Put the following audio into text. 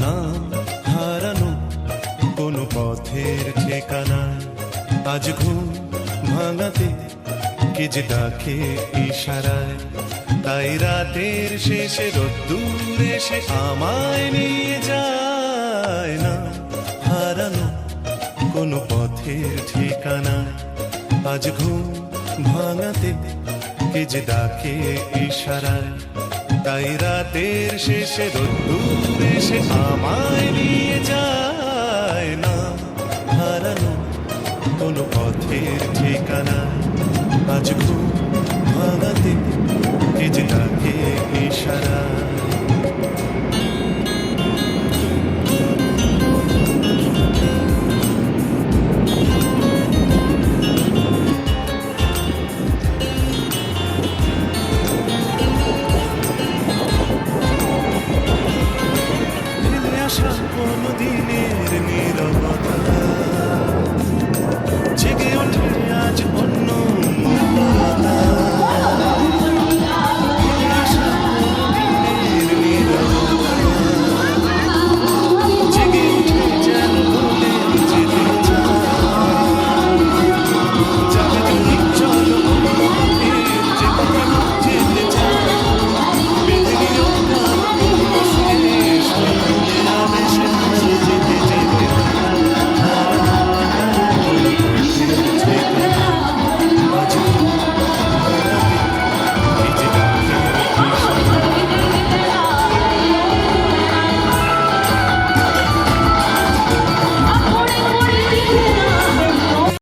নাম হারানো কোনো পথের ঠিকানায়, আজ ঘুম ভাঙাতে কে যে ডাকে ইশারায়। তাই রাতের শেষে রোদ্দুর এসে আমায় নিয়ে যায় না হারানো কোনো পথের ঠিকানায়, আজ ঘুম ভাঙাতে কে যে ডাকে ইশারায়। তাই রাতের শেষে রোদ্দুর এসে আমায় নিয়ে যায় না হারানো কোনো পথের ঠিকানায়, আজ ঘুম ভাঙাতে কে যে ডাকে ইশারায়। ফিরে আসা কোনো দিনের নীরবতা